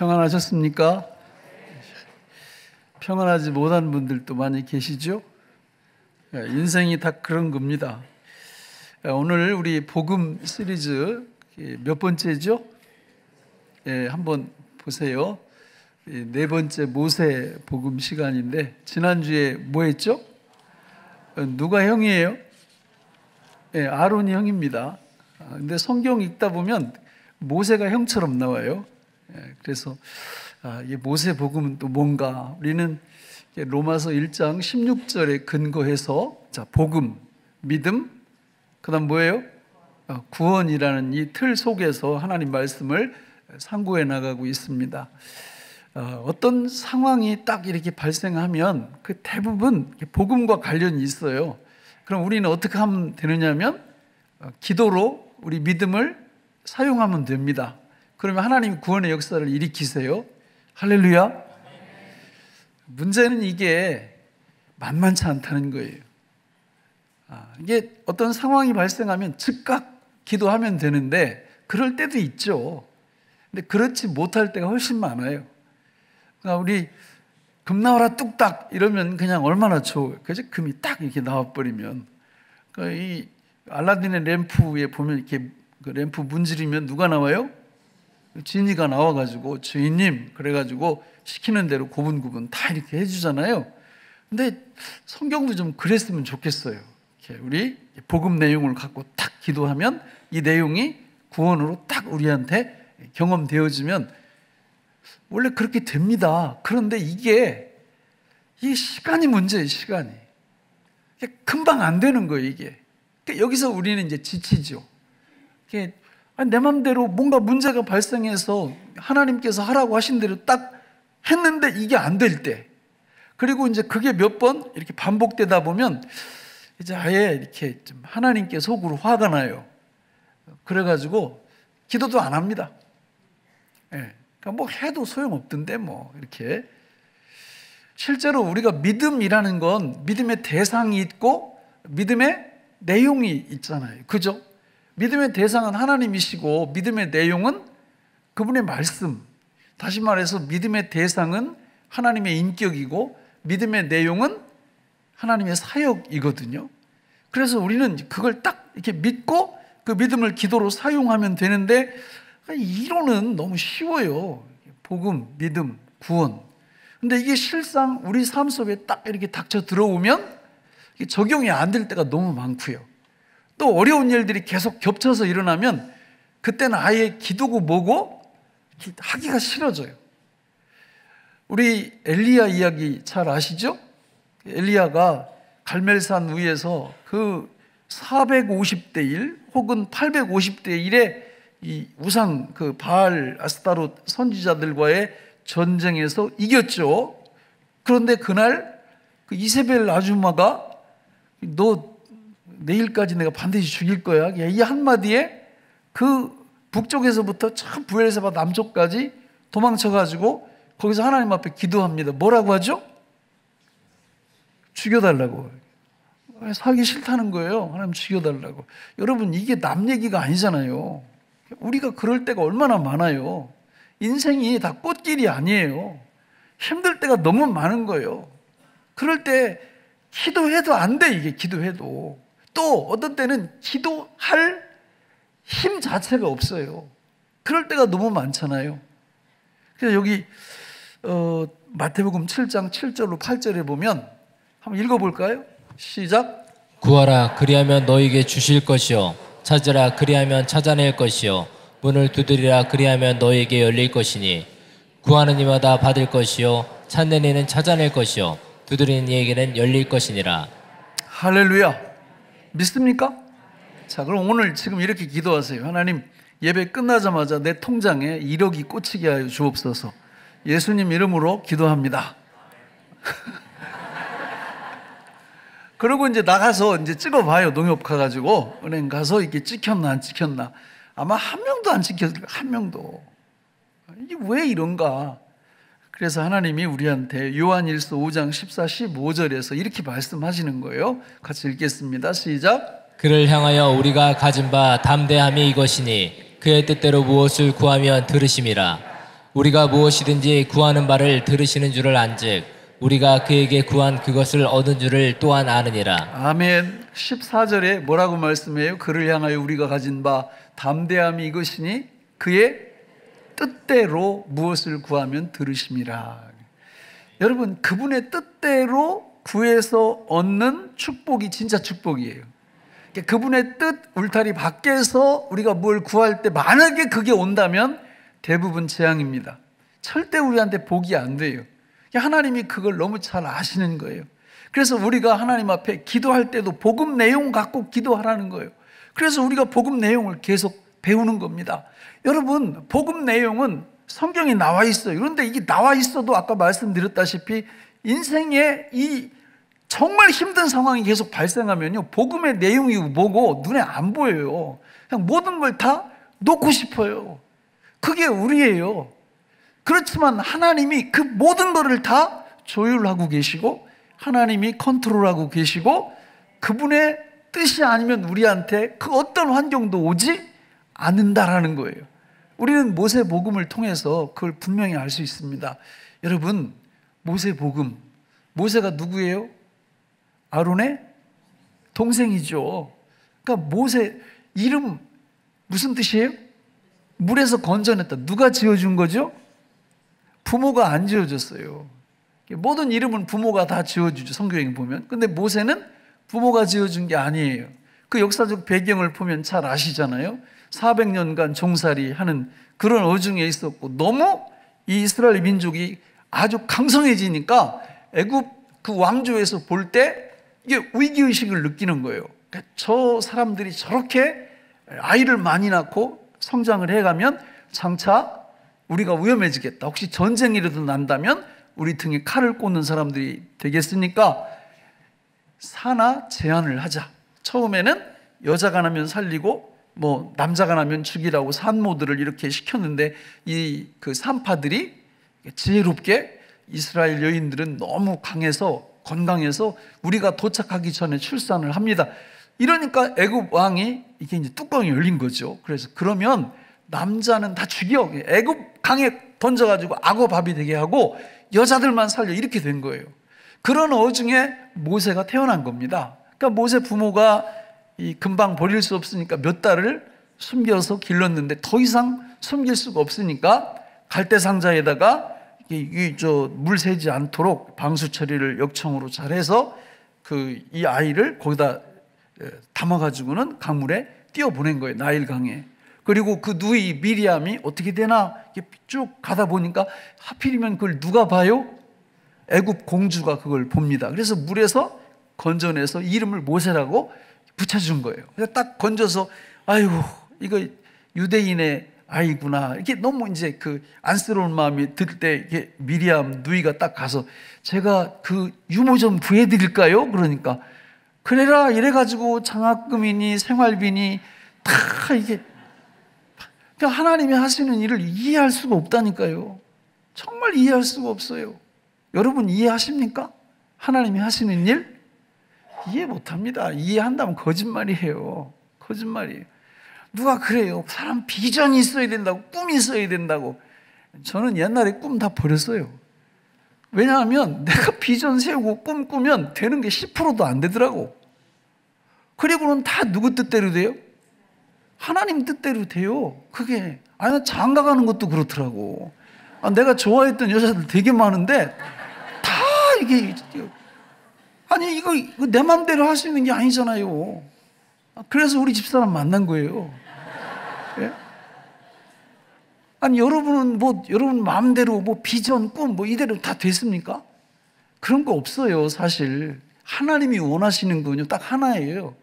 평안하셨습니까? 평안하지 못한 분들도 많이 계시죠? 인생이 다 그런 겁니다. 오늘 우리 복음 시리즈 몇 번째죠? 한번 보세요. 네 번째 모세 복음 시간인데, 지난주에 뭐 했죠? 누가 형이에요? 아론이 형입니다. 근데 성경 읽다 보면 모세가 형처럼 나와요. 그래서 이 모세 복음은 또 뭔가, 우리는 로마서 1장 16절에 근거해서 복음, 믿음, 그 다음 뭐예요? 구원이라는 이 틀 속에서 하나님 말씀을 상고해 나가고 있습니다. 어떤 상황이 딱 이렇게 발생하면 그 대부분 복음과 관련이 있어요. 그럼 우리는 어떻게 하면 되느냐면 기도로 우리 믿음을 사용하면 됩니다. 그러면 하나님 구원의 역사를 일으키세요. 할렐루야. 문제는 이게 만만치 않다는 거예요. 이게 어떤 상황이 발생하면 즉각 기도하면 되는데 그럴 때도 있죠. 근데 그렇지 못할 때가 훨씬 많아요. 그러니까 우리 금 나와라 뚝딱 이러면 그냥 얼마나 좋아요. 그죠? 금이 딱 이렇게 나와버리면. 그러니까 이 알라딘의 램프에 보면 이렇게 그 램프 문지르면 누가 나와요? 지니가 나와가지고 주인님 그래가지고 시키는 대로 고분고분 다 이렇게 해주잖아요. 근데 성경도 좀 그랬으면 좋겠어요. 이렇게 우리 복음 내용을 갖고 딱 기도하면 이 내용이 구원으로 딱 우리한테 경험되어지면 원래 그렇게 됩니다. 그런데 이게 시간이 문제예요. 시간이 금방 안 되는 거예요. 이게 여기서 우리는 이제 지치죠. 내 맘대로 뭔가 문제가 발생해서 하나님께서 하라고 하신 대로 딱 했는데 이게 안 될 때, 그리고 이제 그게 몇 번 이렇게 반복되다 보면 이제 아예 이렇게 좀 하나님께 속으로 화가 나요. 그래가지고 기도도 안 합니다. 그러니까 뭐 해도 소용없던데 뭐 이렇게. 실제로 우리가 믿음이라는 건 믿음의 대상이 있고 믿음의 내용이 있잖아요. 그죠? 믿음의 대상은 하나님이시고 믿음의 내용은 그분의 말씀. 다시 말해서 믿음의 대상은 하나님의 인격이고 믿음의 내용은 하나님의 사역이거든요. 그래서 우리는 그걸 딱 이렇게 믿고 그 믿음을 기도로 사용하면 되는데, 이론은 너무 쉬워요. 복음, 믿음, 구원. 근데 이게 실상 우리 삶 속에 딱 이렇게 닥쳐 들어오면 적용이 안 될 때가 너무 많고요. 또 어려운 일들이 계속 겹쳐서 일어나면 그때는 아예 기도고 뭐고 하기가 싫어져요. 우리 엘리야 이야기 잘 아시죠? 엘리야가 갈멜산 위에서 그 450대 1 혹은 850대 1의 이 우상 그 바알 아스타롯 선지자들과의 전쟁에서 이겼죠. 그런데 그날 그 이세벨 아주마가 너 내일까지 내가 반드시 죽일 거야, 이 한마디에 그 북쪽에서부터 참 부엘세바 남쪽까지 도망쳐가지고 거기서 하나님 앞에 기도합니다. 뭐라고 하죠? 죽여달라고. 살기 싫다는 거예요. 하나님 죽여달라고. 여러분, 이게 남 얘기가 아니잖아요. 우리가 그럴 때가 얼마나 많아요. 인생이 다 꽃길이 아니에요. 힘들 때가 너무 많은 거예요. 그럴 때 기도해도 안 돼. 이게 기도해도. 또 어떤 때는 기도할 힘 자체가 없어요. 그럴 때가 너무 많잖아요. 그래서 여기 마태복음 7장 7절로 8절에 보면 한번 읽어볼까요? 시작. 구하라 그리하면 너에게 주실 것이요 찾으라 그리하면 찾아낼 것이요 문을 두드리라 그리하면 너에게 열릴 것이니 구하는 이마다 받을 것이요 찾는 이는 찾아낼 것이요 두드리는 이에게는 열릴 것이니라. 할렐루야. 믿습니까? 자, 그럼 오늘 지금 이렇게 기도하세요. 하나님, 예배 끝나자마자 내 통장에 1억이 꽂히게 하여 주옵소서. 예수님 이름으로 기도합니다. 그리고 이제 나가서 이제 찍어봐요. 농협 가가지고 은행 가서 이게 찍혔나 안 찍혔나. 아마 한 명도 안 찍혔을 거예요. 한 명도. 이게 왜 이런가? 그래서 하나님이 우리한테 요한일서 5장 14, 15절에서 이렇게 말씀하시는 거예요. 같이 읽겠습니다. 시작. 그를 향하여 우리가 가진 바 담대함이 이것이니 그의 뜻대로 무엇을 구하면 들으심이라. 우리가 무엇이든지 구하는 바를 들으시는 줄을 안즉 우리가 그에게 구한 그것을 얻은 줄을 또한 아느니라. 아멘. 14절에 뭐라고 말씀해요? 그를 향하여 우리가 가진 바 담대함이 이것이니 그의 뜻대로 무엇을 구하면 들으심이라. 여러분, 그분의 뜻대로 구해서 얻는 축복이 진짜 축복이에요. 그분의 뜻 울타리 밖에서 우리가 뭘 구할 때 만약에 그게 온다면 대부분 재앙입니다. 절대 우리한테 복이 안 돼요. 하나님이 그걸 너무 잘 아시는 거예요. 그래서 우리가 하나님 앞에 기도할 때도 복음 내용 갖고 기도하라는 거예요. 그래서 우리가 복음 내용을 계속 배우는 겁니다. 여러분, 복음 내용은 성경에 나와 있어요. 그런데 이게 나와 있어도 아까 말씀드렸다시피 인생에 이 정말 힘든 상황이 계속 발생하면요, 복음의 내용이 뭐고 눈에 안 보여요. 그냥 모든 걸 다 놓고 싶어요. 그게 우리예요. 그렇지만 하나님이 그 모든 것을 다 조율하고 계시고 하나님이 컨트롤하고 계시고 그분의 뜻이 아니면 우리한테 그 어떤 환경도 오지 않는다라는 거예요. 우리는 모세복음을 통해서 그걸 분명히 알 수 있습니다. 여러분, 모세복음, 모세가 누구예요? 아론의 동생이죠. 그러니까 모세 이름 무슨 뜻이에요? 물에서 건져냈다. 누가 지어준 거죠? 부모가 안 지어줬어요. 모든 이름은 부모가 다 지어주죠, 성경에 보면. 근데 모세는 부모가 지어준 게 아니에요. 그 역사적 배경을 보면 잘 아시잖아요. 400년간 종살이 하는 그런 어중에 있었고, 너무 이 이스라엘 민족이 아주 강성해지니까 애굽 그 왕조에서 볼 때 이게 위기의식을 느끼는 거예요. 저 사람들이 저렇게 아이를 많이 낳고 성장을 해가면 장차 우리가 위험해지겠다. 혹시 전쟁이라도 난다면 우리 등에 칼을 꽂는 사람들이 되겠으니까 사나 제한을 하자. 처음에는 여자가 나면 살리고 뭐 남자가 나면 죽이라고 산모들을 이렇게 시켰는데 이 그 산파들이 지혜롭게 이스라엘 여인들은 너무 강해서 건강해서 우리가 도착하기 전에 출산을 합니다. 이러니까 애굽 왕이 이게 이제 뚜껑이 열린 거죠. 그래서 그러면 남자는 다 죽여. 애굽 강에 던져가지고 악어밥이 되게 하고 여자들만 살려. 이렇게 된 거예요. 그런 어중에 모세가 태어난 겁니다. 그러니까 모세 부모가 이 금방 버릴 수 없으니까 몇 달을 숨겨서 길렀는데 더 이상 숨길 수가 없으니까 갈대상자에다가 물 새지 않도록 방수 처리를 역청으로 잘해서 이 아이를 거기다 담아가지고는 강물에 띄워보낸 거예요. 나일강에. 그리고 그 누이 미리암이 어떻게 되나 쭉 가다 보니까 하필이면 그걸 누가 봐요? 애굽 공주가 그걸 봅니다. 그래서 물에서 건져내서 이름을 모세라고 붙여준 거예요. 그래서 딱 건져서 아이고 이거 유대인의 아이구나. 이렇게 너무 이제 그 안쓰러운 마음이 들 때 이게 미리암 누이가 딱 가서 제가 그 유모 좀 구해드릴까요? 그러니까 그래라 이래가지고 장학금이니 생활비니 다 이게 그러니까 하나님이 하시는 일을 이해할 수가 없다니까요. 정말 이해할 수가 없어요. 여러분 이해하십니까? 하나님이 하시는 일? 이해 못합니다. 이해한다면 거짓말이에요. 거짓말이에요. 누가 그래요? 사람 비전이 있어야 된다고, 꿈이 있어야 된다고. 저는 옛날에 꿈 다 버렸어요. 왜냐하면 내가 비전 세우고 꿈 꾸면 되는 게 10%도 안 되더라고. 그리고는 다 누구 뜻대로 돼요? 하나님 뜻대로 돼요. 그게 아니 장가 가는 것도 그렇더라고. 내가 좋아했던 여자들 되게 많은데 다 이게 아니 이거 내 맘대로 할 수 있는 게 아니잖아요. 그래서 우리 집사람 만난 거예요. 예? 아니 여러분은 뭐 여러분 마음대로 뭐 비전 꿈 뭐 이대로 다 됐습니까? 그런 거 없어요. 사실 하나님이 원하시는 건요 딱 하나예요.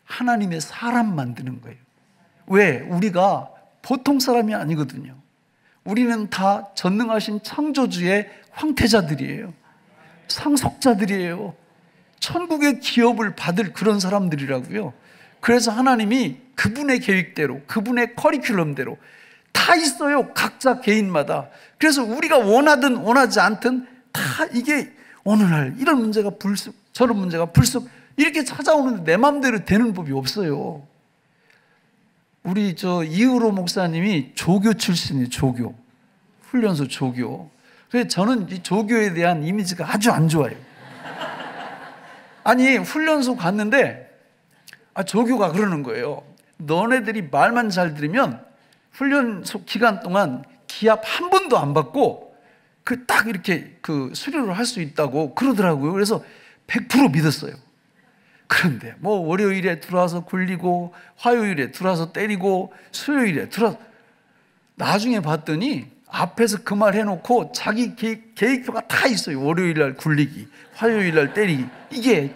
하나님의 사람 만드는 거예요. 왜? 우리가 보통 사람이 아니거든요. 우리는 다 전능하신 창조주의 황태자들이에요. 상속자들이에요. 천국의 기업을 받을 그런 사람들이라고요. 그래서 하나님이 그분의 계획대로, 그분의 커리큘럼대로 다 있어요. 각자 개인마다. 그래서 우리가 원하든 원하지 않든 다 이게 어느 날 이런 문제가 불쑥, 저런 문제가 불쑥 이렇게 찾아오는데 내 마음대로 되는 법이 없어요. 우리 이의로 목사님이 조교 출신이에요. 조교. 훈련소 조교. 그래서 저는 이 조교에 대한 이미지가 아주 안 좋아요. 아니, 훈련소 갔는데 조교가 그러는 거예요. 너네들이 말만 잘 들으면 훈련소 기간 동안 기합 한 번도 안 받고 딱 이렇게 수료를 할 수 있다고 그러더라고요. 그래서 100% 믿었어요. 그런데 뭐 월요일에 들어와서 굴리고, 화요일에 들어와서 때리고, 수요일에 들어와서, 나중에 봤더니 앞에서 그 말 해놓고 자기 계획표가 다 있어요. 월요일날 굴리기, 화요일날 때리기. 이게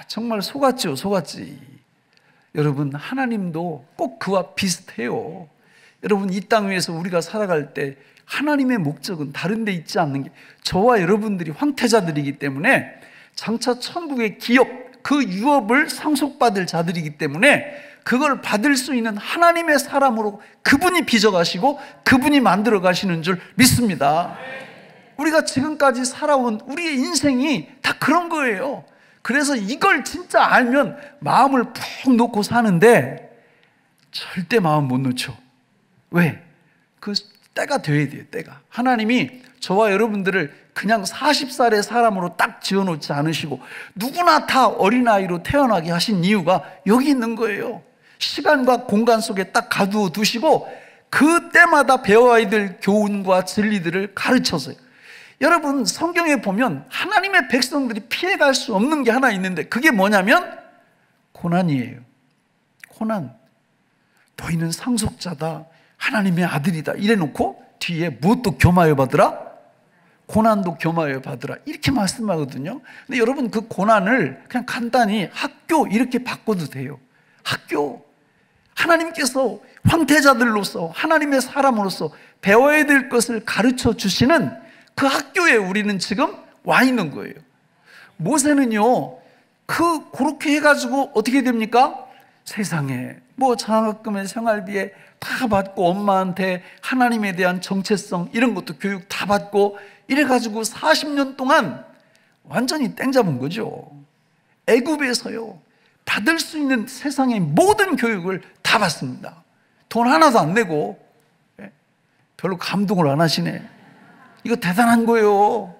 정말 속았죠, 속았지. 여러분, 하나님도 꼭 그와 비슷해요. 여러분, 이 땅 위에서 우리가 살아갈 때 하나님의 목적은 다른 데 있지 않는 게, 저와 여러분들이 황태자들이기 때문에 장차 천국의 기업, 그 유업을 상속받을 자들이기 때문에 그걸 받을 수 있는 하나님의 사람으로 그분이 빚어가시고 그분이 만들어 가시는 줄 믿습니다. 우리가 지금까지 살아온 우리의 인생이 다 그런 거예요. 그래서 이걸 진짜 알면 마음을 푹 놓고 사는데 절대 마음 못 놓죠. 왜? 그 때가 돼야 돼요, 때가. 하나님이 저와 여러분들을 그냥 40살의 사람으로 딱 지어놓지 않으시고 누구나 다 어린아이로 태어나게 하신 이유가 여기 있는 거예요. 시간과 공간 속에 딱 가두어 두시고 그 때마다 배워야 될 교훈과 진리들을 가르쳐서요. 여러분, 성경에 보면 하나님의 백성들이 피해갈 수 없는 게 하나 있는데 그게 뭐냐면 고난이에요. 고난. 너희는 상속자다, 하나님의 아들이다 이래놓고 뒤에 무엇도 겸하여 받으라? 고난도 겸하여 받으라, 이렇게 말씀하거든요. 근데 여러분, 그 고난을 그냥 간단히 학교 이렇게 바꿔도 돼요. 학교. 하나님께서 황태자들로서, 하나님의 사람으로서 배워야 될 것을 가르쳐 주시는 그 학교에 우리는 지금 와 있는 거예요. 모세는요, 그렇게 해가지고 어떻게 됩니까? 세상에 장학금에 생활비에 다 받고, 엄마한테 하나님에 대한 정체성 이런 것도 교육 다 받고, 이래가지고 40년 동안 완전히 땡 잡은 거죠. 애굽에서요, 받을 수 있는 세상의 모든 교육을 다 받습니다. 돈 하나도 안 내고. 별로 감동을 안 하시네. 이거 대단한 거예요.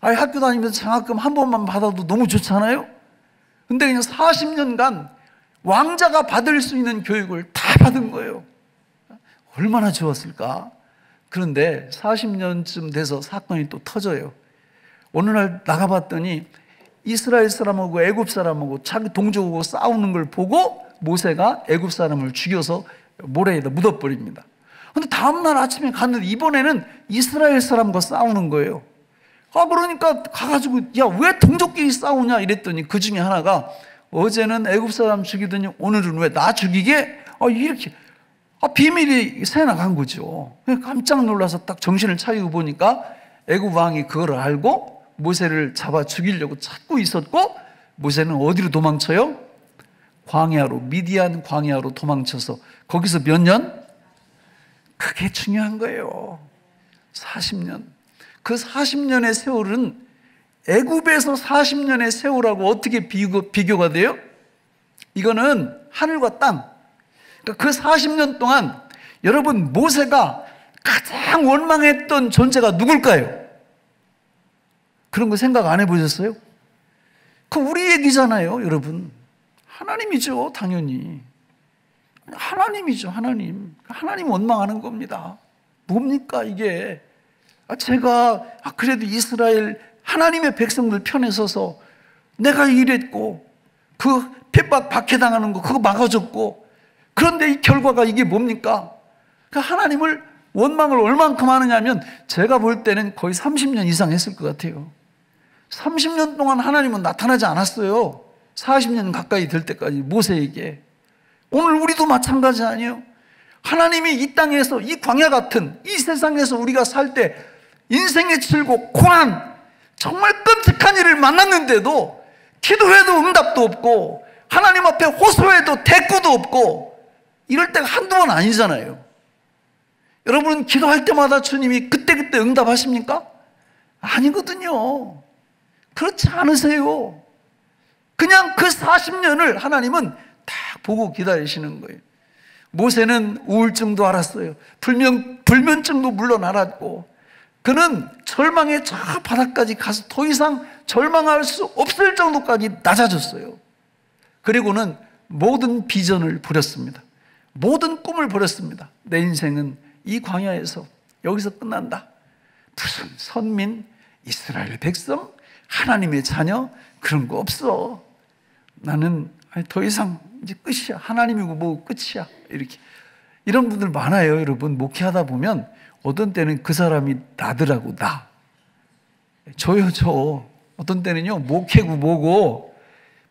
학교 다니면서 장학금 한 번만 받아도 너무 좋잖아요. 근데 그냥 40년간 왕자가 받을 수 있는 교육을 다 받은 거예요. 얼마나 좋았을까. 그런데 40년쯤 돼서 사건이 또 터져요. 어느 날 나가봤더니 이스라엘 사람하고 애굽 사람하고 자기 동족하고 싸우는 걸 보고 모세가 애굽 사람을 죽여서 모래에다 묻어버립니다. 근데 다음날 아침에 갔는데 이번에는 이스라엘 사람과 싸우는 거예요. 그러니까 가가지고 왜 동족끼리 싸우냐 이랬더니 그 중에 하나가, 어제는 애굽 사람 죽이더니 오늘은 왜 나 죽이게? 이렇게 비밀이 새나간 거죠. 깜짝 놀라서 딱 정신을 차리고 보니까 애굽 왕이 그걸 알고 모세를 잡아 죽이려고 찾고 있었고, 모세는 어디로 도망쳐요? 광야로, 미디안 광야로 도망쳐서 거기서 몇 년? 그게 중요한 거예요. 40년. 그 40년의 세월은 애굽에서 40년의 세월하고 어떻게 비교가 돼요? 이거는 하늘과 땅. 그러니까 그 40년 동안 여러분, 모세가 가장 원망했던 존재가 누굴까요? 그런 거 생각 안 해보셨어요? 그 우리 얘기잖아요, 여러분. 하나님이죠, 당연히. 하나님이죠, 하나님. 하나님 원망하는 겁니다. 뭡니까 이게? 제가 그래도 이스라엘 하나님의 백성들 편에 서서 내가 이랬고 그 핍박 박해당하는 거 그거 막아줬고, 그런데 이 결과가 이게 뭡니까? 하나님을 원망을 얼만큼 하느냐면 제가 볼 때는 거의 30년 이상 했을 것 같아요. 30년 동안 하나님은 나타나지 않았어요. 40년 가까이 될 때까지 모세에게. 오늘 우리도 마찬가지 아니에요? 하나님이 이 땅에서, 이 광야 같은 이 세상에서 우리가 살 때 인생의 질곡, 고난, 정말 끔찍한 일을 만났는데도 기도해도 응답도 없고 하나님 앞에 호소해도 대꾸도 없고 이럴 때가 한두 번 아니잖아요. 여러분, 기도할 때마다 주님이 그때그때 응답하십니까? 아니거든요. 그렇지 않으세요. 그냥 그 40년을 하나님은 딱 보고 기다리시는 거예요. 모세는 우울증도 알았어요. 불면증도 물론 알았고, 그는 절망의 저 바닥까지 가서 더 이상 절망할 수 없을 정도까지 낮아졌어요. 그리고는 모든 비전을 버렸습니다. 모든 꿈을 버렸습니다. 내 인생은 이 광야에서 여기서 끝난다. 무슨 선민, 이스라엘 백성, 하나님의 자녀, 그런 거 없어. 나는 더 이상 이제 끝이야. 하나님이고 뭐 끝이야. 이렇게. 이런 분들 많아요, 여러분. 목회하다 보면 어떤 때는 그 사람이 나더라고, 나. 저요, 저. 어떤 때는요, 목회고 뭐고,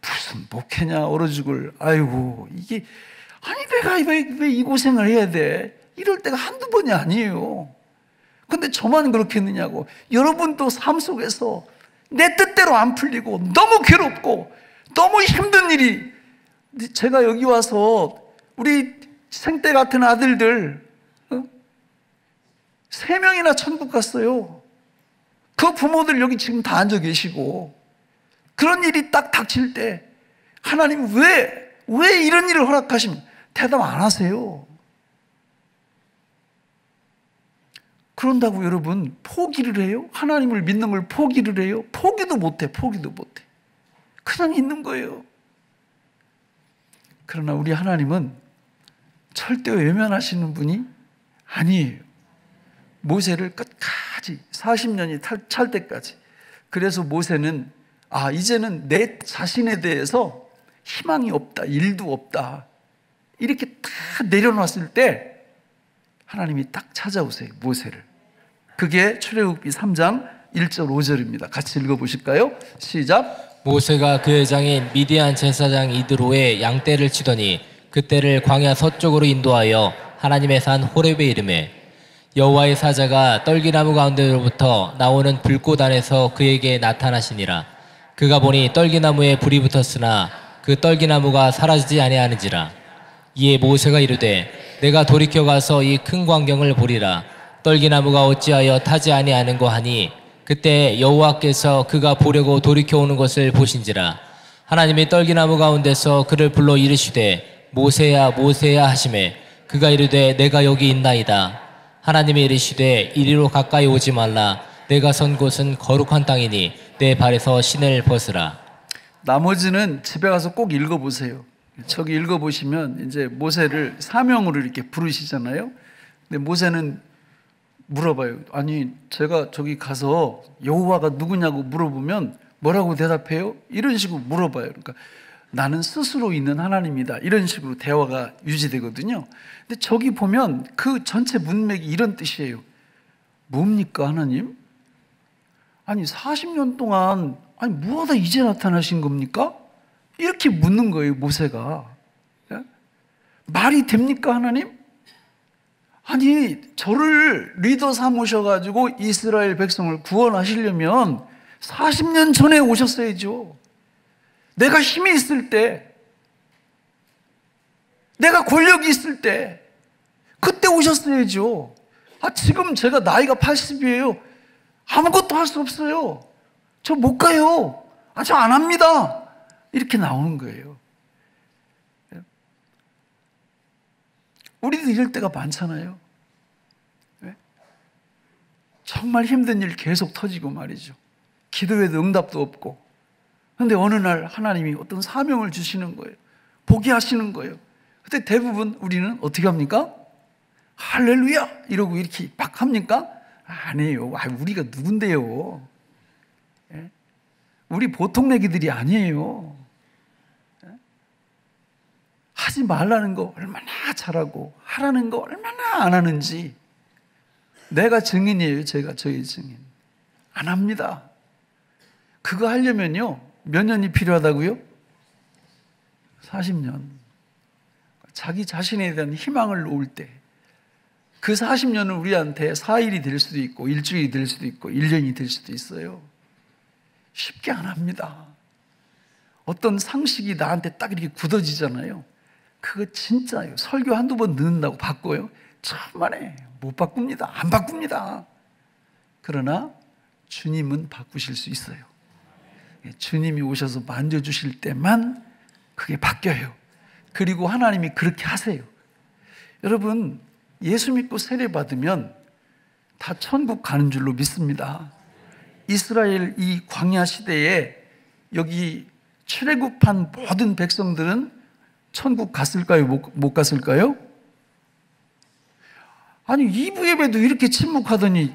무슨 목회냐, 얼어 죽을. 아이고, 이게, 아니, 내가 왜 이 고생을 해야 돼? 이럴 때가 한두 번이 아니에요. 근데 저만 그렇겠느냐고. 여러분도 삶 속에서 내 뜻대로 안 풀리고, 너무 괴롭고, 너무 힘든 일이, 제가 여기 와서 우리 생때 같은 아들들 3명이나 천국 갔어요. 그 부모들 여기 지금 다 앉아 계시고, 그런 일이 딱 닥칠 때 하나님 왜 이런 일을 허락하시면 대답 안 하세요. 그런다고 여러분 포기를 해요? 하나님을 믿는 걸 포기를 해요? 포기도 못해. 그냥 있는 거예요. 그러나 우리 하나님은 절대 외면하시는 분이 아니에요. 모세를 끝까지 40년이 찰 때까지. 그래서 모세는 이제는 내 자신에 대해서 희망이 없다, 일도 없다, 이렇게 다 내려놨을 때 하나님이 딱 찾아오세요, 모세를. 그게 출애굽기 3장 1절 5절입니다. 같이 읽어보실까요? 시작. 모세가 그의 장인 미디안 제사장 이드로의 양떼를 치더니 그떼를 광야 서쪽으로 인도하여 하나님의 산 호렙에 이르매 여호와의 사자가 떨기나무 가운데로부터 나오는 불꽃 안에서 그에게 나타나시니라. 그가 보니 떨기나무에 불이 붙었으나 그 떨기나무가 사라지지 아니하는지라. 이에 모세가 이르되 내가 돌이켜 가서 이 큰 광경을 보리라. 떨기나무가 어찌하여 타지 아니하는고 하니 그때 여호와께서 그가 보려고 돌이켜 오는 것을 보신지라. 하나님이 떨기나무 가운데서 그를 불러 이르시되 모세야 모세야 하시매 그가 이르되 내가 여기 있나이다. 하나님이 이르시되 이리로 가까이 오지 말라. 내가 선 곳은 거룩한 땅이니 내 발에서 신을 벗으라. 나머지는 집에 가서 꼭 읽어보세요. 저기 읽어보시면 이제 모세를 사명으로 이렇게 부르시잖아요. 근데 모세는 물어봐요. 아니, 제가 저기 가서 여호와가 누구냐고 물어보면 뭐라고 대답해요? 이런 식으로 물어봐요. 그러니까 나는 스스로 있는 하나님이다, 이런 식으로 대화가 유지되거든요. 근데 저기 보면 그 전체 문맥이 이런 뜻이에요. 뭡니까, 하나님? 아니, 40년 동안 뭐하다 이제 나타나신 겁니까? 이렇게 묻는 거예요, 모세가. 말이 됩니까, 하나님? 아니, 저를 리더 삼으셔가지고 이스라엘 백성을 구원하시려면 40년 전에 오셨어야죠. 내가 힘이 있을 때, 내가 권력이 있을 때, 그때 오셨어야죠. 지금 제가 나이가 80이에요. 아무것도 할 수 없어요. 저 못 가요. 저 안 합니다. 이렇게 나오는 거예요. 우리도 이럴 때가 많잖아요. 정말 힘든 일 계속 터지고 말이죠. 기도해도 응답도 없고. 그런데 어느 날 하나님이 어떤 사명을 주시는 거예요. 보게 하시는 거예요. 그때 대부분 우리는 어떻게 합니까? 할렐루야! 이러고 이렇게 막 합니까? 아니에요. 우리가 누군데요? 우리 보통 내기들이 아니에요. 하지 말라는 거 얼마나 잘하고 하라는 거 얼마나 안 하는지 내가 증인이에요. 저희 증인. 안 합니다. 그거 하려면요 몇 년이 필요하다고요? 40년. 자기 자신에 대한 희망을 놓을 때 그 40년은 우리한테 4일이 될 수도 있고 일주일이 될 수도 있고 1년이 될 수도 있어요. 쉽게 안 합니다. 어떤 상식이 나한테 딱 이렇게 굳어지잖아요. 그거 진짜예요. 설교 한두 번 듣는다고 바꿔요? 천만에 못 바꿉니다. 안 바꿉니다. 그러나 주님은 바꾸실 수 있어요. 주님이 오셔서 만져주실 때만 그게 바뀌어요. 그리고 하나님이 그렇게 하세요. 여러분, 예수 믿고 세례 받으면 다 천국 가는 줄로 믿습니다. 이스라엘 이 광야 시대에 여기 출애굽한 모든 백성들은 천국 갔을까요? 못 갔을까요? 아니, 2부 예배도 이렇게 침묵하더니,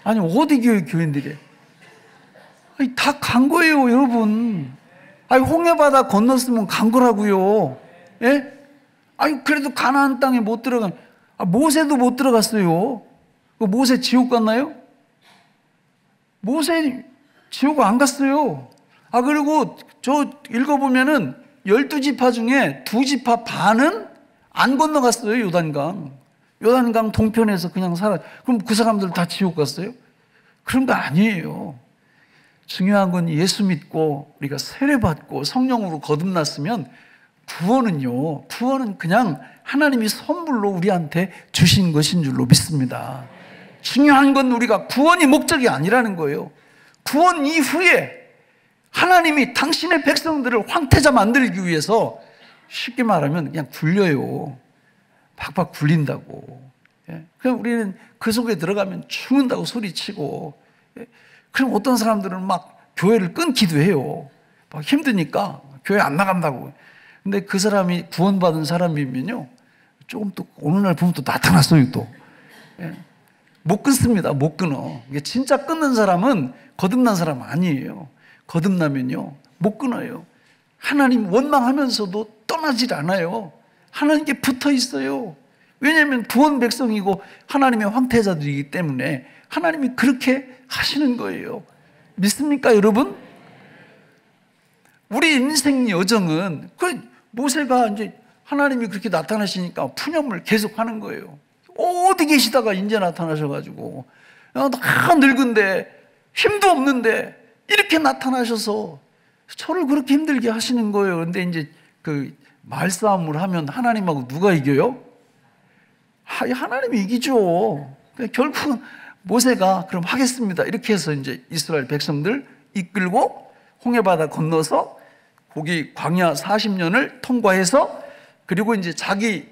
아니, 어디 교인들이? 다 간 거예요, 여러분. 아니, 홍해바다 건넜으면 간 거라고요. 예? 아니, 그래도 가나안 땅에 못 들어간, 모세도 못 들어갔어요. 모세 지옥 갔나요? 모세 지옥 안 갔어요. 그리고 저 읽어보면은 12지파 중에 2지파 반은 안 건너갔어요, 요단강. 요단강 동편에서 그냥 그럼 그 사람들 다 지옥 갔어요? 그런 거 아니에요. 중요한 건 예수 믿고 우리가 세례받고 성령으로 거듭났으면 구원은 그냥 하나님이 선물로 우리한테 주신 것인 줄로 믿습니다. 중요한 건 우리가 구원이 목적이 아니라는 거예요. 구원 이후에 하나님이 당신의 백성들을 황태자 만들기 위해서 쉽게 말하면 그냥 굴려요. 박박 굴린다고. 그럼 우리는 그 속에 들어가면 죽는다고 소리치고, 그럼 어떤 사람들은 막 교회를 끊기도 해요. 막 힘드니까 교회 안 나간다고. 근데 그 사람이 구원받은 사람이면요, 조금 또 어느 날 보면 또 나타났어요, 또. 못 끊습니다. 못 끊어. 진짜 끊는 사람은 거듭난 사람 아니에요. 거듭나면요, 못 끊어요. 하나님 원망하면서도 떠나질 않아요. 하나님께 붙어 있어요. 왜냐하면 구원 백성이고 하나님의 황태자들이기 때문에 하나님이 그렇게 하시는 거예요. 믿습니까, 여러분? 우리 인생 여정은 모세가 이제 하나님이 그렇게 나타나시니까 푸념을 계속 하는 거예요. 어디 계시다가 이제 나타나셔가지고, 다 늙은데 힘도 없는데 이렇게 나타나셔서 저를 그렇게 힘들게 하시는 거예요. 그런데 이제 그 말싸움을 하면 하나님하고 누가 이겨요? 하나님이 이기죠. 결국은 모세가 그럼 하겠습니다, 이렇게 해서 이제 이스라엘 백성들 이끌고 홍해바다 건너서 거기 광야 40년을 통과해서, 그리고 이제 자기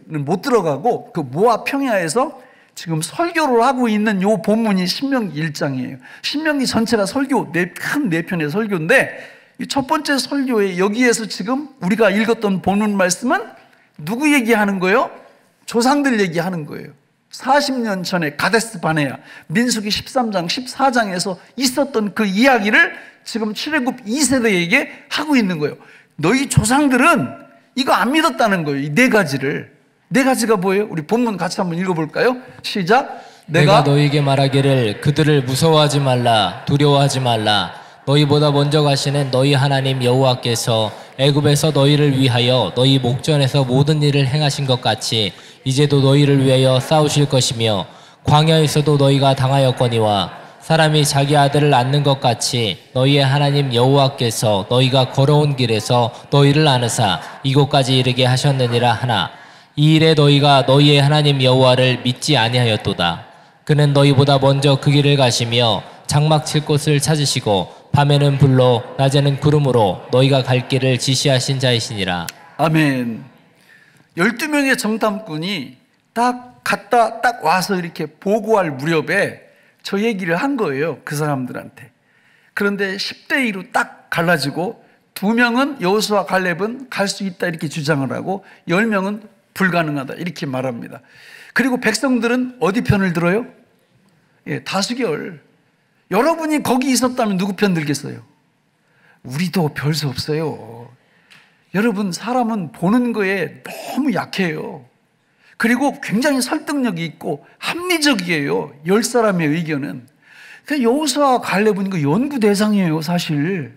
못 들어가고 그 모압 평야에서 지금 설교를 하고 있는 요 본문이 신명기 1장이에요. 신명기 전체가 설교, 큰 4편의 설교인데, 이 첫 번째 설교에 여기에서 지금 우리가 읽었던 본문 말씀은 누구 얘기하는 거예요? 조상들 얘기하는 거예요. 40년 전에 가데스 바네아, 민수기 13장, 14장에서 있었던 그 이야기를 지금 출애굽 2세대에게 하고 있는 거예요. 너희 조상들은 이거 안 믿었다는 거예요. 이 4가지를. 4가지가 뭐예요? 우리 본문 같이 한번 읽어볼까요? 시작. 내가 너희에게 말하기를 그들을 무서워하지 말라, 두려워하지 말라. 너희보다 먼저 가시는 너희 하나님 여호와께서 애굽에서 너희를 위하여 너희 목전에서 모든 일을 행하신 것 같이 이제도 너희를 위하여 싸우실 것이며, 광야에서도 너희가 당하였거니와 사람이 자기 아들을 낳는 것 같이 너희의 하나님 여호와께서 너희가 걸어온 길에서 너희를 안으사 이곳까지 이르게 하셨느니라 하나, 이 일에 너희가 너희의 하나님 여호와를 믿지 아니하였도다. 그는 너희보다 먼저 그 길을 가시며 장막 칠 곳을 찾으시고 밤에는 불로 낮에는 구름으로 너희가 갈 길을 지시하신 자이시니라. 아멘. 12명의 정탐꾼이 딱 와서 이렇게 보고할 무렵에 저 얘기를 한 거예요, 그 사람들한테. 그런데 10대 2로 딱 갈라지고 2명은 여호수아 갈렙은 갈 수 있다 이렇게 주장을 하고 10명은 불가능하다 이렇게 말합니다. 그리고 백성들은 어디 편을 들어요? 다수결. 여러분이 거기 있었다면 누구 편 들겠어요? 우리도 별 수 없어요. 여러분, 사람은 보는 거에 너무 약해요. 그리고 굉장히 설득력이 있고 합리적이에요, 10사람의 의견은. 여호수아 갈렙은 그 연구 대상이에요, 사실.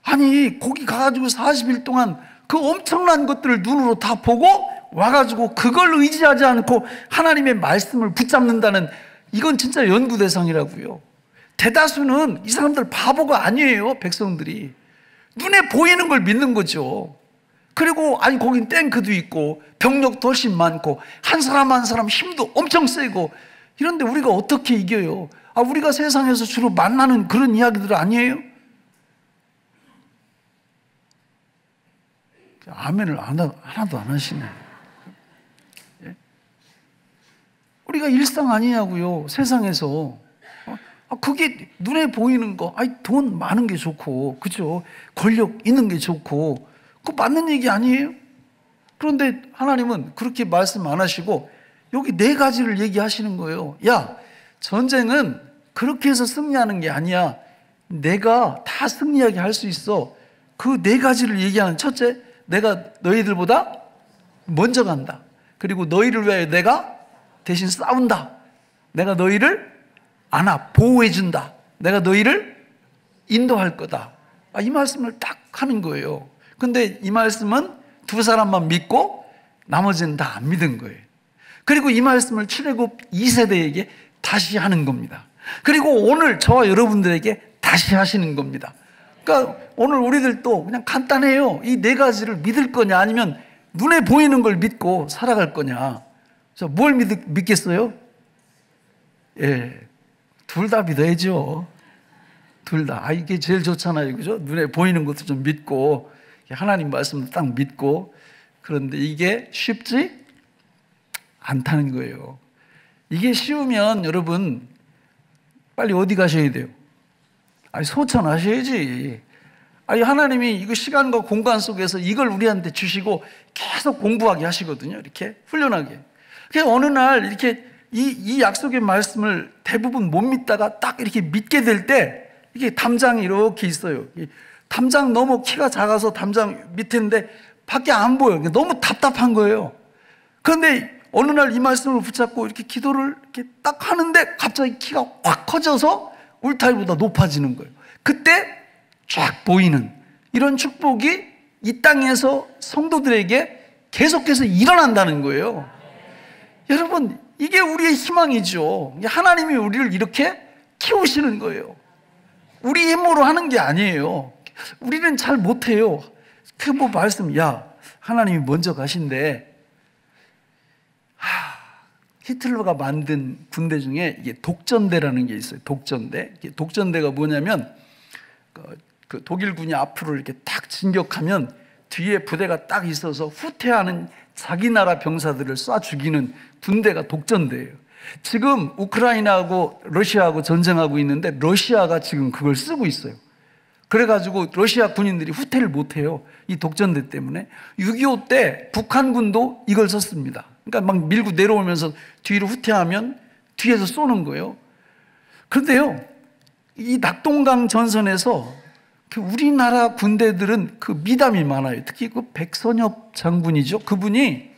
아니, 거기 가가지고 40일 동안 그 엄청난 것들을 눈으로 다 보고 와가지고 그걸 의지하지 않고 하나님의 말씀을 붙잡는다는, 이건 진짜 연구 대상이라고요. 대다수는 이 사람들 바보가 아니에요, 백성들이. 눈에 보이는 걸 믿는 거죠. 그리고 아니 거긴 탱크도 있고 병력도 훨씬 많고 한 사람 한 사람 힘도 엄청 세고, 이런데 우리가 어떻게 이겨요? 우리가 세상에서 주로 만나는 그런 이야기들 아니에요? 아멘을 하나도 안 하시네. 우리가 일상 아니냐고요, 세상에서. 그게 눈에 보이는 거, 돈 많은 게 좋고, 그죠? 권력 있는 게 좋고, 그거 맞는 얘기 아니에요? 그런데 하나님은 그렇게 말씀 안 하시고 여기 네 가지를 얘기하시는 거예요. 야, 전쟁은 그렇게 해서 승리하는 게 아니야. 내가 다 승리하게 할 수 있어. 그 네 가지를 얘기하는 첫째, 내가 너희들보다 먼저 간다. 그리고 너희를 위하여 내가 대신 싸운다. 내가 너희를 안아 보호해준다. 내가 너희를 인도할 거다. 이 말씀을 딱 하는 거예요. 근데 이 말씀은 두 사람만 믿고 나머지는 다 안 믿은 거예요. 그리고 이 말씀을 출애굽 2세대에게 다시 하는 겁니다. 그리고 오늘 저와 여러분들에게 다시 하시는 겁니다. 그러니까 오늘 우리들도 그냥 간단해요. 이 네 가지를 믿을 거냐, 아니면 눈에 보이는 걸 믿고 살아갈 거냐. 뭘 믿겠어요? 예, 둘 다 믿어야죠. 둘 다. 이게 제일 좋잖아요. 그죠? 눈에 보이는 것도 좀 믿고, 하나님 말씀도 딱 믿고. 그런데 이게 쉽지 않다는 거예요. 이게 쉬우면 여러분, 빨리 어디 가셔야 돼요? 소천하셔야지. 하나님이 이거 시간과 공간 속에서 이걸 우리한테 주시고 계속 공부하게 하시거든요. 이렇게 훈련하게. 그래서 어느 날 이렇게 이 약속의 말씀을 대부분 못 믿다가 딱 이렇게 믿게 될 때, 이게 담장이 이렇게 있어요. 담장 너무 키가 작아서 담장 밑인데 밖에 안 보여요. 너무 답답한 거예요. 그런데 어느 날 이 말씀을 붙잡고 이렇게 기도를 이렇게 딱 하는데 갑자기 키가 확 커져서 울타리보다 높아지는 거예요. 그때 쫙 보이는 이런 축복이 이 땅에서 성도들에게 계속해서 일어난다는 거예요. 여러분, 이게 우리의 희망이죠. 하나님이 우리를 이렇게 키우시는 거예요. 우리 힘으로 하는 게 아니에요. 우리는 잘 못해요. 말씀, 하나님이 먼저 가신대. 히틀러가 만든 군대 중에 이게 독전대라는 게 있어요. 독전대. 독전대가 뭐냐면, 그 독일군이 앞으로 이렇게 딱 진격하면 뒤에 부대가 딱 있어서 후퇴하는 자기 나라 병사들을 쏴 죽이는 군대가 독전대예요. 지금 우크라이나하고 러시아하고 전쟁하고 있는데 러시아가 지금 그걸 쓰고 있어요. 그래가지고 러시아 군인들이 후퇴를 못해요. 이 독전대 때문에. 6.25 때 북한군도 이걸 썼습니다. 그러니까 막 밀고 내려오면서 뒤로 후퇴하면 뒤에서 쏘는 거예요. 그런데요, 이 낙동강 전선에서 우리나라 군대들은 그 미담이 많아요. 특히 그 백선엽 장군이죠. 그분이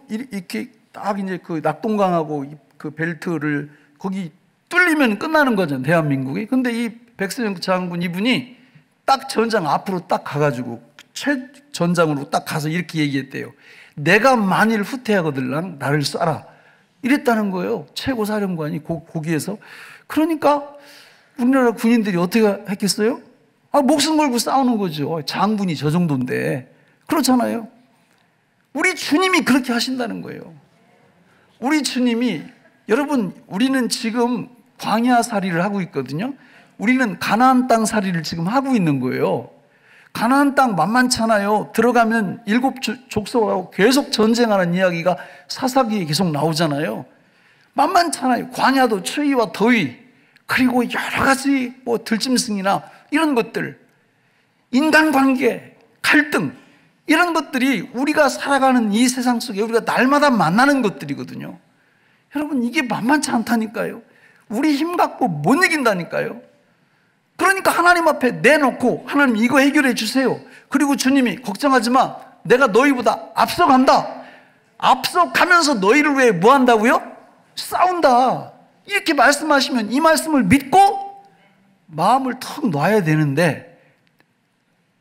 이렇게 딱 이제 그 낙동강하고 그 벨트를 거기 뚫리면 끝나는 거잖아요, 대한민국이. 근데 이 백선엽 장군 이분이 딱 전장 앞으로 딱 가가지고 최전장으로 딱 가서 이렇게 얘기했대요. 내가 만일 후퇴하거든 나를 쏴라. 이랬다는 거예요. 최고 사령관이 거기에서. 그러니까 우리나라 군인들이 어떻게 했겠어요? 목숨 걸고 싸우는 거죠. 장군이 저 정도인데. 그렇잖아요. 우리 주님이 그렇게 하신다는 거예요. 우리 주님이, 여러분, 우리는 지금 광야살이를 하고 있거든요. 우리는 가나안 땅 살이를 지금 하고 있는 거예요. 가나안 땅 만만찮아요. 들어가면 7 족속하고 계속 전쟁하는 이야기가 사사기에 계속 나오잖아요. 만만찮아요. 광야도 추위와 더위, 그리고 여러 가지 들짐승이나 이런 것들, 인간관계, 갈등, 이런 것들이 우리가 살아가는 이 세상 속에 우리가 날마다 만나는 것들이거든요. 여러분, 이게 만만치 않다니까요. 우리 힘 갖고 못 이긴다니까요. 그러니까 하나님 앞에 내놓고, 하나님 이거 해결해 주세요. 그리고 주님이 걱정하지 마. 내가 너희보다 앞서간다. 앞서가면서 너희를 위해 뭐 한다고요? 싸운다. 이렇게 말씀하시면 이 말씀을 믿고 마음을 턱 놔야 되는데,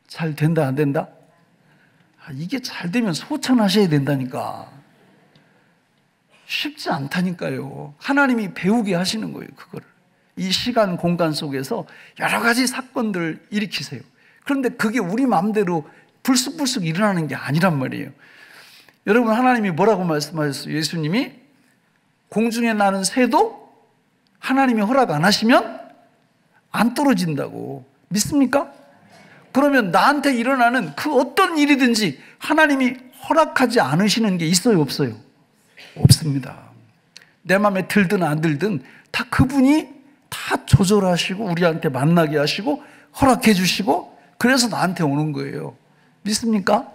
잘 된다 안 된다? 이게 잘 되면 소천하셔야 된다니까. 쉽지 않다니까요. 하나님이 배우게 하시는 거예요, 그거를. 이 시간 공간 속에서 여러 가지 사건들을 일으키세요. 그런데 그게 우리 마음대로 불쑥불쑥 일어나는 게 아니란 말이에요. 여러분, 하나님이 뭐라고 말씀하셨어요? 예수님이 공중에 나는 새도 하나님이 허락 안 하시면 안 떨어진다고. 믿습니까? 그러면 나한테 일어나는 그 어떤 일이든지 하나님이 허락하지 않으시는 게 있어요, 없어요? 없습니다. 내 마음에 들든 안 들든 다 그분이 다 조절하시고 우리한테 만나게 하시고 허락해 주시고 그래서 나한테 오는 거예요. 믿습니까?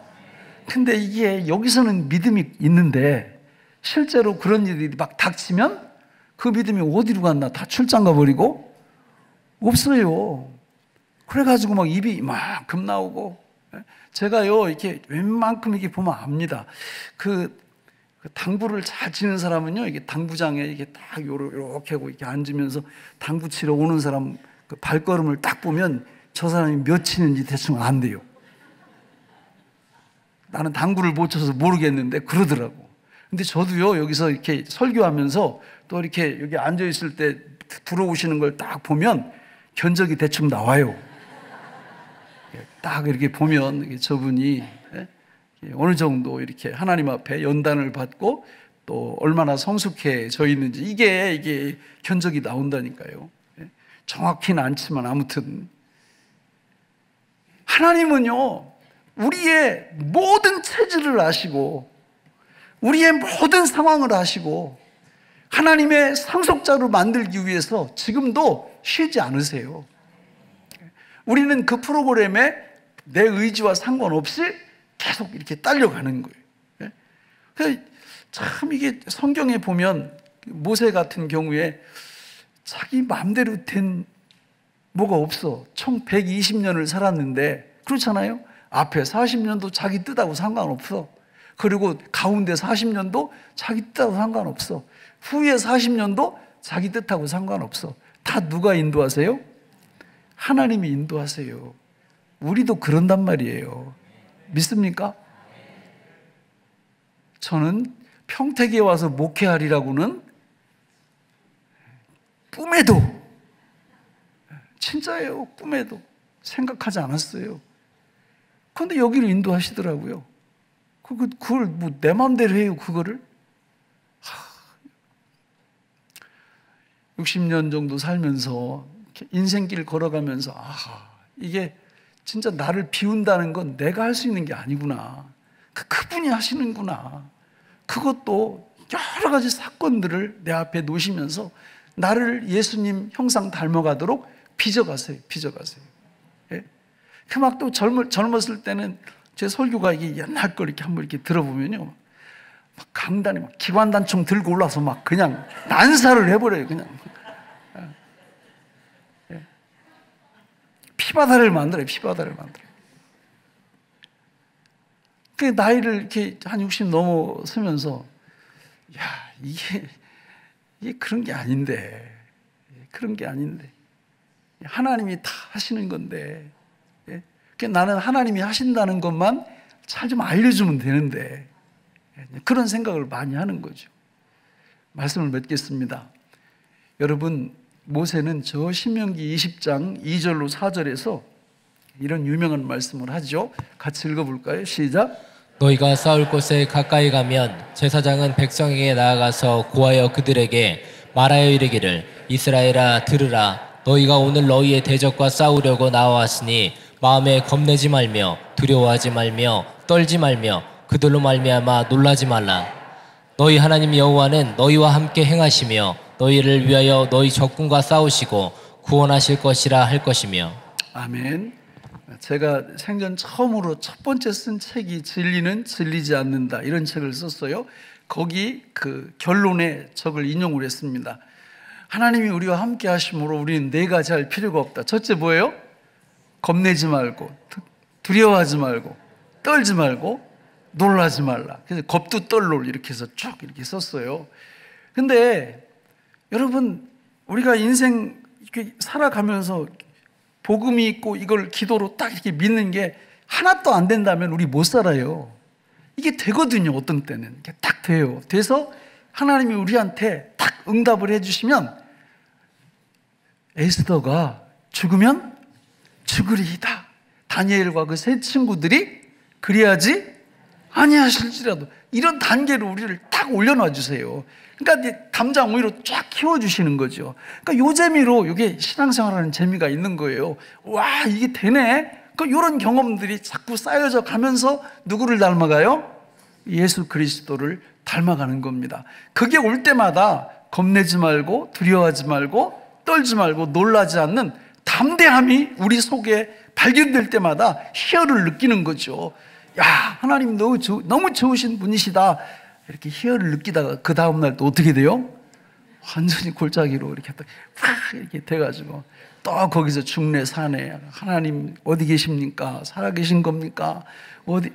근데 이게 여기서는 믿음이 있는데 실제로 그런 일이 막 닥치면 그 믿음이 어디로 갔나? 다 출장 가버리고 없어요. 그래가지고 막 입이 이만큼 나오고, 제가요 이렇게 웬만큼 이렇게 보면 압니다. 그 당구를 잘 치는 사람은요, 이게 당구장에 이게 딱 요렇게 하고 이렇게 앉으면서 당구 치러 오는 사람 그 발걸음을 딱 보면 저 사람이 몇 치는지 대충 안 돼요. 나는 당구를 못 쳐서 모르겠는데 그러더라고. 근데 저도요, 여기서 이렇게 설교하면서 또 이렇게 여기 앉아있을 때 들어오시는 걸 딱 보면 견적이 대충 나와요. 딱 이렇게 보면 저분이 어느 정도 이렇게 하나님 앞에 연단을 받고 또 얼마나 성숙해져 있는지 이게 견적이 나온다니까요. 정확히는 않지만 아무튼 하나님은요, 우리의 모든 체질을 아시고 우리의 모든 상황을 아시고 하나님의 상속자로 만들기 위해서 지금도 쉬지 않으세요. 우리는 그 프로그램에 내 의지와 상관없이 계속 이렇게 딸려가는 거예요. 참 이게 성경에 보면 모세 같은 경우에 자기 마음대로 된 뭐가 없어. 총 120년을 살았는데 그렇잖아요. 앞에 40년도 자기 뜻하고 상관없어. 그리고 가운데 40년도 자기 뜻하고 상관없어. 후에 40년도 자기 뜻하고 상관없어. 다 누가 인도하세요? 하나님이 인도하세요. 우리도 그런단 말이에요. 믿습니까? 저는 평택에 와서 목회하리라고는 꿈에도, 진짜예요, 꿈에도 생각하지 않았어요. 그런데 여기를 인도하시더라고요. 그걸 뭐 내 마음대로 해요, 그거를? 60년 정도 살면서 인생길 걸어가면서 이게 진짜 나를 비운다는 건 내가 할 수 있는 게 아니구나. 그분이 하시는구나. 그것도 여러 가지 사건들을 내 앞에 놓으시면서 나를 예수님 형상 닮아가도록 빚어가세요. 예? 그 막 또 젊었을 때는 제 설교가 이게 옛날 걸 이렇게 한번 이렇게 들어보면요, 막 강단에 막 기관단총 들고 올라서 막 그냥 난사를 해버려요. 그냥 피바다를 만들어요. 그 나이를 이렇게 한 60 넘어서면서 이게 그런 게 아닌데, 하나님이 다 하시는 건데, 나는 하나님이 하신다는 것만 잘 좀 알려주면 되는데, 그런 생각을 많이 하는 거죠. 말씀을 맺겠습니다. 여러분, 모세는 저 신명기 20장 2절로 4절에서 이런 유명한 말씀을 하죠. 같이 읽어볼까요? 시작. 너희가 싸울 곳에 가까이 가면 제사장은 백성에게 나아가서 고하여 그들에게 말하여 이르기를, 이스라엘아 들으라. 너희가 오늘 너희의 대적과 싸우려고 나와왔으니 마음에 겁내지 말며 두려워하지 말며 떨지 말며 그들로 말미암아 놀라지 말라. 너희 하나님 여호와는 너희와 함께 행하시며 너희를 위하여 너희 적군과 싸우시고 구원하실 것이라 할 것이며. 아멘. 제가 생전 처음으로 첫 번째 쓴 책이 진리는 질리지 않는다, 이런 책을 썼어요. 거기 그 결론에 저걸 인용을 했습니다. 하나님이 우리와 함께 하심으로 우리는 네 가지 할 필요가 없다. 첫째 뭐예요? 겁내지 말고, 두려워하지 말고, 떨지 말고, 놀라지 말라. 그래서 겁도 떨놀 이렇게 해서 쭉 이렇게 썼어요. 근데 여러분, 우리가 인생 이렇게 살아가면서 복음이 있고 이걸 기도로 딱 이렇게 믿는 게 하나도 안 된다면 우리 못 살아요. 이게 되거든요. 어떤 때는 이게 딱 돼요. 돼서 하나님이 우리한테 딱 응답을 해주시면, 에스더가 죽으면 죽으리이다. 다니엘과 그 세 친구들이 그리하지 아니하실지라도, 이런 단계로 우리를 딱 올려놔 주세요. 그러니까 담장 위로 쫙 키워주시는 거죠. 그러니까 요 재미로 이게 신앙생활하는 재미가 있는 거예요. 와, 이게 되네. 그러니까 이런 경험들이 자꾸 쌓여져 가면서 누구를 닮아가요? 예수 그리스도를 닮아가는 겁니다. 그게 올 때마다 겁내지 말고 두려워하지 말고 떨지 말고 놀라지 않는 담대함이 우리 속에 발견될 때마다 희열을 느끼는 거죠. 야, 하나님 너무 좋으신 분이시다. 이렇게 희열을 느끼다가 그 다음날 또 어떻게 돼요? 완전히 골짜기로 이렇게 확 이렇게 돼가지고 또 거기서 중내 산에 하나님 어디 계십니까? 살아계신 겁니까? 어디?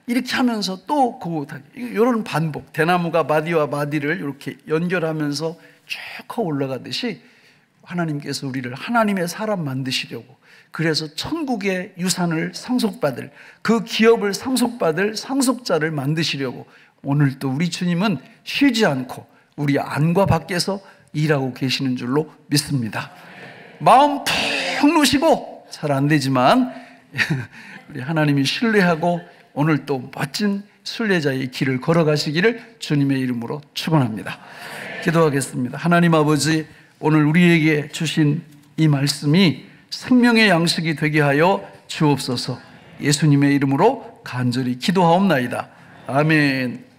이렇게 하면서 또 이런 반복, 대나무가 마디와 마디를 이렇게 연결하면서 쭉 올라가듯이 하나님께서 우리를 하나님의 사람 만드시려고, 그래서 천국의 유산을 상속받을, 그 기업을 상속받을 상속자를 만드시려고 오늘도 우리 주님은 쉬지 않고 우리 안과 밖에서 일하고 계시는 줄로 믿습니다. 마음 푹 놓으시고, 잘 안 되지만 우리 하나님이 신뢰하고 오늘 또 멋진 순례자의 길을 걸어가시기를 주님의 이름으로 축원합니다. 기도하겠습니다. 하나님 아버지, 오늘 우리에게 주신 이 말씀이 생명의 양식이 되게 하여 주옵소서. 예수님의 이름으로 간절히 기도하옵나이다. 아멘.